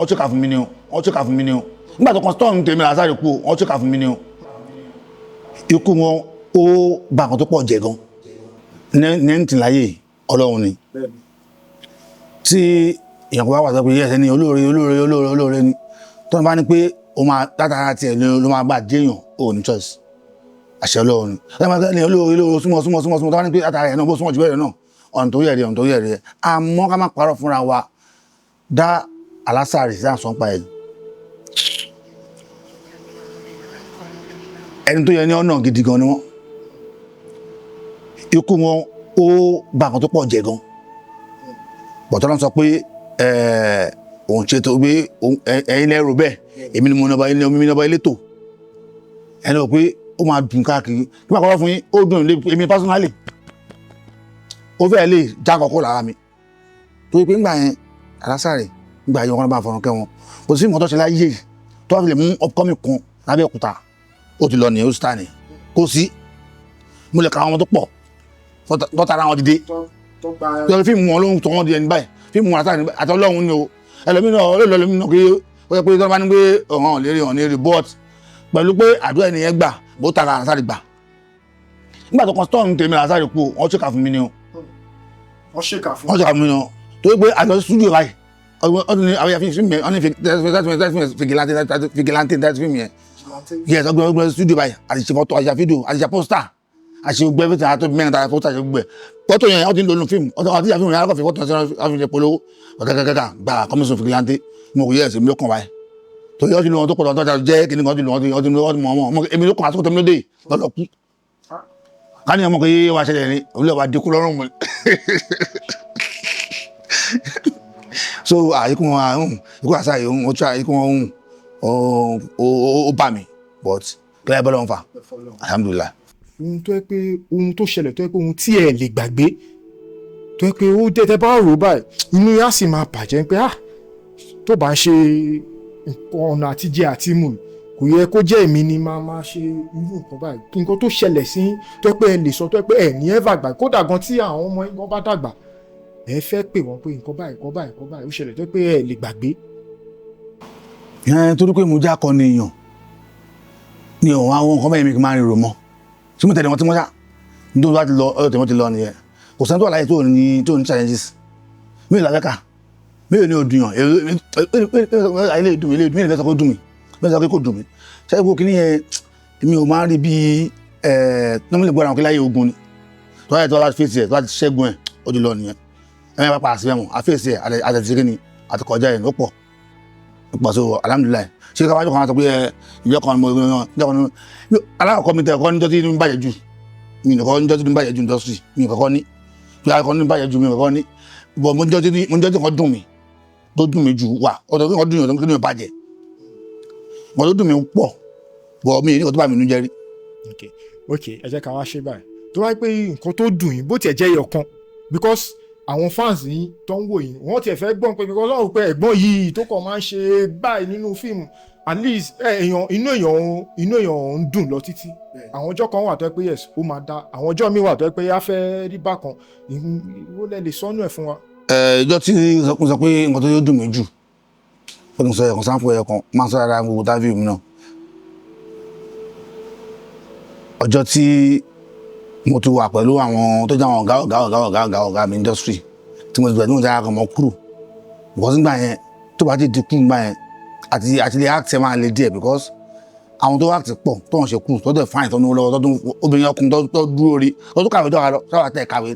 wọ́n ṣèkà fún mi ni o wọ́n ṣèkà fún mi ni o nígbà tó kan storm tèmi Alásàrì kú wọ́n ṣèkà fún mi ni o ikú wọn ó bà kan tó pọ̀ jẹ́ gan ní ẹni tí láyé Ọlọ́run ni tí èèyàn kò bá wà sọ pé yẹ́sẹ̀ ni olóore ni tó ń bá ní pé ó máa látara tiẹ̀ ló máa gbà déèyàn ó ní choice àṣẹ Ọlọ́run ni olóore súnmọ́ tó bá ní pé látara ẹ̀ náà bó súnmọ́ jù bẹ́ẹ̀ náà ọ̀nà tó yẹ̀ rẹ̀ àmọ́ ká má parọ́ fúnra wa dá Alásàrì sí àsán pa ẹ̀ ẹni tó yẹ ní ọ̀nà gidi gan ni wọ́n ikú wọn ó bà kan tó pọ̀ jẹ́ gan bọ̀tọ́ lọ́n sọ pé òun ṣe tó gbé ẹ̀yin lẹ́rù bẹ́ẹ̀ èmi ni mo nọba ilé tò ẹni rò pé ó máa dùn káàkiri kí máa kọ́ fún yín ó dùn èmi personally ó fẹ́ lè já kọ́kọ́ lára mi torí pé ńgbà yẹn Alásàrì ńgbà yẹn wọn bá fọ̀rọ̀ kẹ́ wọn kò sí nǹkan tó ṣe láyé yìí tó wá fi lè mú upcoming kan lábẹ́ òkúta ó ti lọ ní ó star ni kò sí mo lè ka àwọn tó pọ̀ tó tara wọn dìde tó fíìmù wọn ló ń tọ́ wọn di ẹni báyìí fíìmù Alásàrì àti Ọlọ́run ni o ẹlòmínà kí ó yẹ pé tó bá ní pé ọ̀hún lérí but pẹ̀lú pé àdúrà ènìyàn gbà bó tara Alásàrì gbà nígbà tó kan storm tèmi Alásàrì kú wọ́n ṣèkà fún mi ni o wọ́n ṣèkà fún mi ni o torí pé àjọ studio báyìí ọdún ní àwọn fíìmù yẹn ọdún fìgìláńtì fíìmù yẹn yes ọgbẹ́ studio báyìí àti ṣe fọ́tò àti ṣe fídíò àti ṣe pósítà àti ṣe gbẹ́ fíìmù àti mẹ́rin tàbí pósítà ṣe gbẹ́ fọ́tò yẹn ọdún lónú fíìmù àti ṣe fíìmù yẹn alákọ̀ọ́fẹ́ fọ́tò àti ṣe polówó ọ̀kẹ́kẹ́kẹ́kà gba kọ́mísọ̀n fìgìláńtì mo kò yẹ ẹ̀sìn mi ló kàn wáyé torí ọdún lóhun tó pọ̀ tó jẹ́ kí ni ọdún mọ̀ èmi ló kàn àtúkọ̀ tó mi lóde lọ́lọ́ kú ká ní ọmọ kò yé wa ṣẹlẹ̀ ní òwúlẹ̀ wa dínkù lọ́rùn mu so ikú wọn ikú Alásàrì ó try ikú wọn ó bà mí but kílẹ̀ bọ́lá wọn fà alhamdulillah. ohun tó yẹ pé ohun tó ṣẹlẹ̀ tó yẹ pé ohun tí ẹ lè gbàgbé tó yẹ pé ó tẹ́tẹ́ bá rò báyìí inú yá sì máa bàjẹ́ pé tó bá ń ṣe ọ̀nà àtijẹ àti mù kò yẹ kó jẹ́ èmi ni máa ṣe irú nǹkan báyìí kí nǹkan tó ṣẹlẹ̀ sí tó yẹ pé ẹ lè sọ tó yẹ pé ẹ ní ẹ bá gbà kódà gan tí àwọn ọmọ ẹgbọ́n bá dàgbà ẹ fẹ́ pè wọ́n pé nǹkan báyìí ó ṣẹlẹ̀ tó yẹ pé ẹ lè gbàgbé. torí pé mo já kọ ní èèyàn ní ọ̀hún àwọn nǹkan bẹ́ẹ̀ mi kì í máa rìn rò mọ́ tí mo tẹ̀lé wọn tí mo ṣá nítorí wá ti lọ ọ̀rọ̀ tẹ̀wọ́n ti lọ nìyẹn kò sẹ́ni tó wà láyé tó ní challenges mi ò lábẹ́ka mi ò ní òdùyàn ilé ìdùn mi ilé ìfẹ́ sọ pé ó dùn mí bẹ́ẹ̀ sọ pé kò dùn mí ṣáà ìbò kìíní yẹn èmi ò máa ń rí bí nọ́mílẹ̀ gbọ́dọ̀ àwọn kí láyé ogun ni tó wáyé tó wá fèsì ẹ̀ tó wá ti ṣẹ́gun ẹ̀ ó ti lọ nìyẹn ẹ̀mí bá pa àṣìbẹ̀ mọ̀ àfẹ́sì ẹ̀ àtẹ̀síkí ni àti kọjá ẹ̀ ló pọ̀ so alhamdulillah ṣé ká wájú kan sọ pé ìjọ kan mo alákọ̀ọ́kọ́ mi tẹ̀ ẹ̀kọ́ níjọ́ tí inú bàjẹ́ jù mi nìkan níjọ́ tí inú bàjẹ́ jù industry mi nìkan ní bí akọ́ ní bàjẹ́ jù mi nìkan ní bọ̀ mo níjọ́ tí kan dùn mí tó dùn mí jù wà ọ̀dọ̀ tí kan dùn yàn tó ní bàjẹ́ mo tó dùn mí pọ̀ bọ̀ mi ní kò tó bá mi nú jẹ́rí. ok ẹ jẹ́ ká wá ṣe báyìí tó wáyé pé nǹkan tó dùn yín bó tiẹ̀ jẹ́ ẹyọ kan because àwọn fans yìí tó ń wò yìí wọ́n tiẹ̀ fẹ́ gbọ́n pé because Ọlọ́run pé ẹ̀gbọ́n yìí tó kàn máa ń ṣe báyìí nínú fíìmù at least inú èèyàn ń dùn lọ títí àwọn ọjọ́ kan wà tó yẹ pé yes ó máa da àwọn ọjọ́ mi wà tó yẹ pé á fẹ́ rí bákan ìwọ lẹ lè sọ́nù ẹ̀ fún wa. ìjọ tí mo sọ pé nǹkan tó yóò dùn mí jù ó ní sọ ẹ̀kan sáńpù ẹ̀kan máa ń sọ ara gbogbo tábìlì mi náà ọjọ́ tí mo ti wà pẹ̀lú àwọn tó jẹ́ àwọn ọ̀gá mi industry tí mo ti bẹ̀rẹ̀ ní ìjà kan mọ́ kúrò because nígbà yẹn tó bá ti dínkù nígbà yẹn àti lè act ẹ̀ máa le díẹ̀ because àwọn tó act pọ̀ tó wọ́n ṣe kú tó dẹ̀ fáìn tó ní lọ́wọ́ tó obìnrin ọkùnrin tó dúró rí tó kàwé tó wà lọ sáwà tẹ̀ kàwé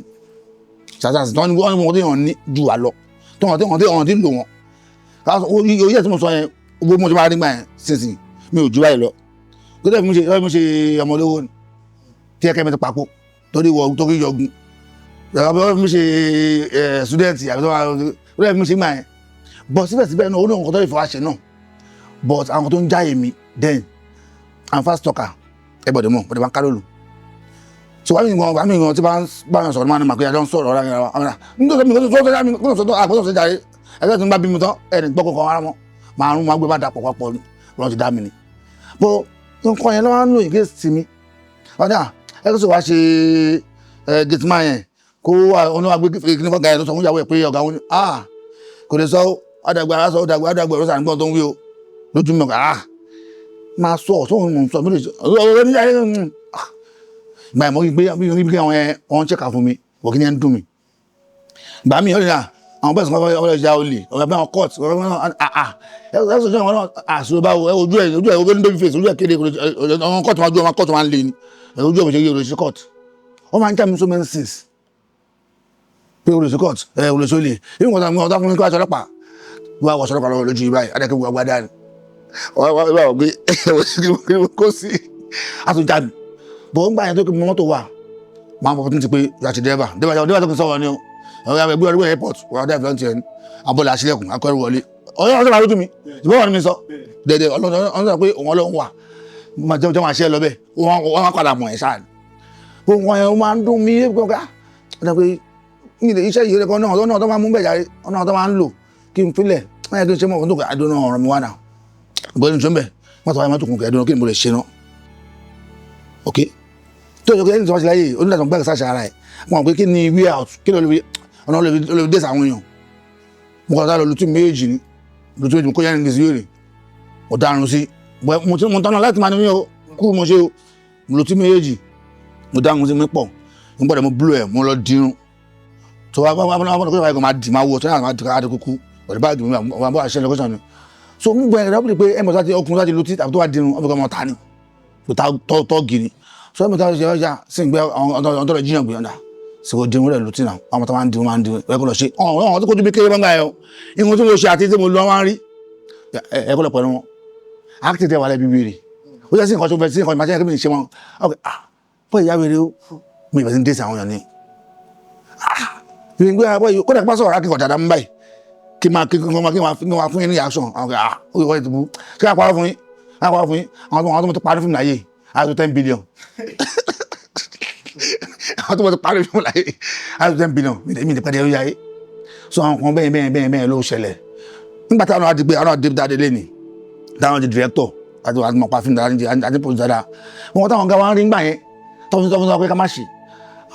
ṣàṣàṣì tó ní wọ́n tó yàn ní jù wà lọ tó wọ́n tí lò wọ́n oyè tí mo sọ yẹn gbogbo mo ti máa rí gbà yẹn sínsìn mi ò jù báyìí lọ gbọ́dọ̀ fi mo ṣe ọmọ olówó ni tí ẹkẹ́ mi ti papò torí wọ torí yọgun ìjọba mi ṣe ṣúdẹ́ǹtì àbí tó wà mi ṣe gbà yẹn but síbẹ̀síbẹ̀ náà ó ní nǹkan tó lè fọwọ́ ṣe náà but àwọn tó ń já èmi then I'm fast talker ẹgbọ̀dẹ̀ mọ̀ bọ̀dẹ̀ bá ń ká lólu so wàá mi gan tí bá yàn sọ̀rọ̀ máa ní màkúyà jọ ń sọ̀rọ̀ ọ̀rọ̀ àwọn nítorí mi kò tó àgbọ̀dọ̀ sọ̀rọ̀ jáde ẹgbẹ́ tí ń bá bí mi tán ẹni gbọ́kọ̀ kan ara mọ́ máa rún máa gbé bá dàpọ̀ papọ̀ lọ́n ti dá mi ni bó nǹkan yẹn lọ́wọ́ ń lò against mi ọ̀dà ẹgbẹ́ sọ wá ṣe gateman yẹn kó oníwà gbé kíní fọ́gà yẹn tó sọ fún ìyàwó ẹ̀ pé ọ̀gá wọn ni kò lè sọ àdàgbà aṣọ àdàgbà ọ̀rọ̀ sàǹgbọ̀n tó ń wí o lójúmọ̀ máa sọ ọ̀sọ́ òun sọ mílẹ̀ ọ̀rọ̀ níjà ìgbà ìmọ̀ gbé àwọn ọ̀hún ṣẹ́ka fún mi wọ́n kí ni ẹ̀ ń dùn mí ìgbà míì ọ̀rẹ́ àwọn bẹ́ẹ̀ sọ ọ̀rẹ́ ìjà olè ọ̀rẹ́ bẹ́ẹ̀ court ẹ̀sùn jẹ́ àwọn àṣìlò báwo ojú ẹ̀ ogún baby face ojú ẹ̀ kéde ọ̀rọ̀ court máa ju ọmọ court máa ń lé ni ojú ẹ̀ òṣèré olè sí court wọ́n máa ń já mi so many things pé olè sí court olè sí olè èyí wọ́n ta fún mi kí wọ́n aṣọ ọlọ́pàá wọ́n wọ́n aṣọ ọlọ́pàá lọ́wọ́ lójú yìí báyìí adẹ́kẹ́ gbogbo agbádá ni wọ́n gbé kó sí àtúnjà mi bọ̀ ń gbà yẹn tó kí mọ́tò wà máa ń fọ́ fún ti pé láti dẹ́bà tó kí sọ̀rọ̀ ni o ọ̀rẹ́ ẹgbẹ́ ọdún airport wọ́n dẹ́ fìlọ́ntì ẹni abọ́lá àṣílẹ̀kùn akọ́rù wọlé ọ̀rẹ́ ọ̀sẹ̀ máa lójú mi ìbọn wọn ni mi sọ dẹ̀dẹ̀ ọlọ́run pé òun ọlọ́run wà jẹ́ máa ṣe ẹ lọ bẹ́ẹ̀ wọ́n máa padà mọ̀ ẹ̀ ṣáà ni wọ́n yẹn máa ń dún mí gbọ́gá iṣẹ́ yìí rẹ̀ kan náà tó máa mú bẹ̀ jáde ọ̀nà tó máa ń lò kí n filẹ̀ wọ́n yẹ kí n ṣe mọ̀ fún tó kẹ́ àdúrà ọ̀rọ̀ mi wà náà gbọ́dọ̀ tó ń bẹ̀ wọ́n tó wáyé mọ́tò kún kẹ́ àdúrà kí n mo lè ṣe náà ok tó yẹ kí ẹni tó wá sí láyé onídàtọ̀ gbẹ́gẹ̀ sáṣà ara ẹ̀ wọ́n pé kí ni way out kí ló lè ọ̀nà olè dé sàwọn èèyàn mo kọ́ sá lọ lùtú méjì ni lùtú méjì mo kó yẹn ní ìsìyèrè mo dárun sí mo tọ́nà láti máa ní mi o kú mo ṣe o mo lùtú méjì mo dárun sí mi pọ̀ mo gbọ́dọ̀ mo blú ẹ̀ mo lọ dirun tó wá kó máa dì máa wọ tó yà máa dì káàdì kúkú ọ̀dẹ̀ báàgì mi àwọn àbọ̀ àṣẹ lọ́kọ̀ṣàn ni so mo gbọ́ ẹ̀rọ pé ẹ̀mọ̀ sáti ọkùnrin sáti lùtí àbí tó wá dirun ọ̀bẹ̀ kan mọ̀ ta ni tó gini so ẹ̀mọ̀ sáti ṣe ọjà sí ìgbẹ́ ọ̀n tó lọ jíyàn gbìyànjú sọ dirun rẹ̀ lùtí náà àwọn tó máa ń dirun ẹ̀kọ́ lọ ṣe ọ̀hún tó kojú bí kéré bọ́ngà ẹ̀ o ìwọ̀n tí mo ṣe àti tí mo lọ wá ń rí ẹ̀kọ́ lọ pẹ̀lú wọn ákìtì tẹ̀ wà lẹ́bi wèrè ó jẹ́ sí nǹkan tó fẹ́ sí nǹkan ìmáṣẹ́ kí mi ṣe wọn fọ́ ìyá wèrè ó mi ìbẹ̀ sí ń dé sí àwọn èèyàn ni ìgbé àbọ̀ yìí kódà pásọ̀ ọ̀rá kíkọ̀ dàdá ń báyìí kí máa fún yín ní action àwọn ọ̀gá ó yẹ kọ́ ìtìbú kí wọ́n parọ́ fún yín àwọn tó parí fún mi láyé àti 10 billion àwọn tó parí fún mi láyé àti 10 billion mi ní pẹ́ẹ́dẹ́ yáyé so àwọn kan bẹ́ẹ̀ ló ṣẹlẹ̀ nígbà táwọn àti pé àwọn àti dáadé lé ní táwọn di director àti àwọn àmọ̀pá fíìmù dáadáa àti pòsì dáadáa wọn táwọn ga wọn rí gbà yẹn tọ́fún pé ká má ṣe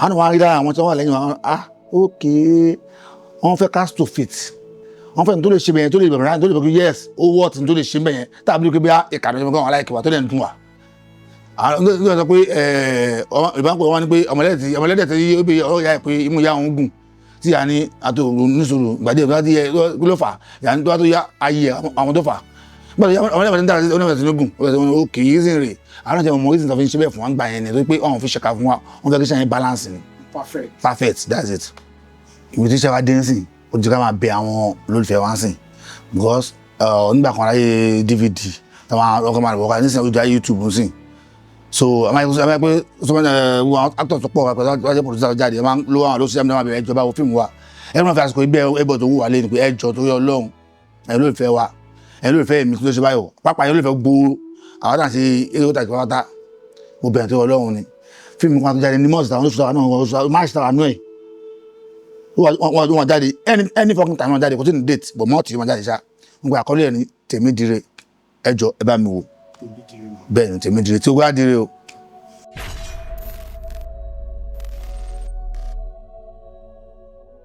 àwọn àwọn arídá àwọn tí wọ́n wà lẹ́yìn wọn ok wọ́n fẹ́ cast to fit wọ́n fẹ́ tó lè ṣe bẹ̀yẹn tó lè bẹ̀rẹ̀ tó lè bẹ̀rẹ̀ yes ó wọ́ọ̀tì tó lè ṣe bẹ̀yẹn tàbí pé bí ìkànnì ọmọ kan wà láìkè wà tó lè ń dùn wà. àwọn ọmọdé sọ pé ìbáǹpẹ̀ wọn ni pé ọmọlẹ́dẹ̀ tí ó bẹ ọ̀rọ̀ ya pé imú ya òun gùn tí yà ní àtò níṣòro gbàdé ìbá tí yẹ kí ló fà yà ní tó wá tó yá ayé àwọn tó fà gbọ́dọ̀ ọmọlẹ́dẹ̀ dára sí onímọ̀ sínú gùn ó kì í sì rè àwọn ọ̀tẹ̀ mọ̀ ìsìn tó fi ń ṣe bẹ́ẹ̀ fún wọn gbà yẹn ni tó pé ọ̀hún fi ṣẹ̀ka fún wa wọ́n fẹ́ kí ṣe balance ni perfect that's it ìwé tí ṣe wá dé ń sìn ó ti ká máa bẹ àwọn olólùfẹ́ wá ń sìn because nígbà kan láyé DVD táwọn ọkọ̀ máa wọ́n ká nísìnyí ojú ayé YouTube ń sìn so àmọ́ pé wọn actors tó pọ̀ wájú producer jáde ẹ máa ń lo àwọn olóṣèlú ẹ̀mí náà bẹ̀rẹ̀ ẹjọ́ báwo fíìmù wa ẹ máa fi àsìkò ibẹ̀ ẹbọ tó wù wá lé ní pé ẹjọ́ tó yọ Ọlọ́run ẹ olólùfẹ́ wa ẹ olólùfẹ́ mi tó ṣe báyọ̀ pápá ẹ olólùfẹ́ gbòòrò àwọn àti àṣe eré ó tàbí pátá mo bẹ̀rẹ̀ tó yọ Ọlọ́run ni fíìmù kan tó jáde ní mọ́ọ̀sì táwọn olóṣèlú náà máàṣì táwọn àánú ẹ̀ wọ́n jáde any fucking time wọ́n jáde kò tí ní date but mọ́ọ̀tì wọ́n jáde ṣá wọ́n gba àkọlé ẹ̀ ní Tèmídire ẹjọ́ ẹ bá mi wò bẹ́ẹ̀ ni Tèmídire tí ó gbá dire o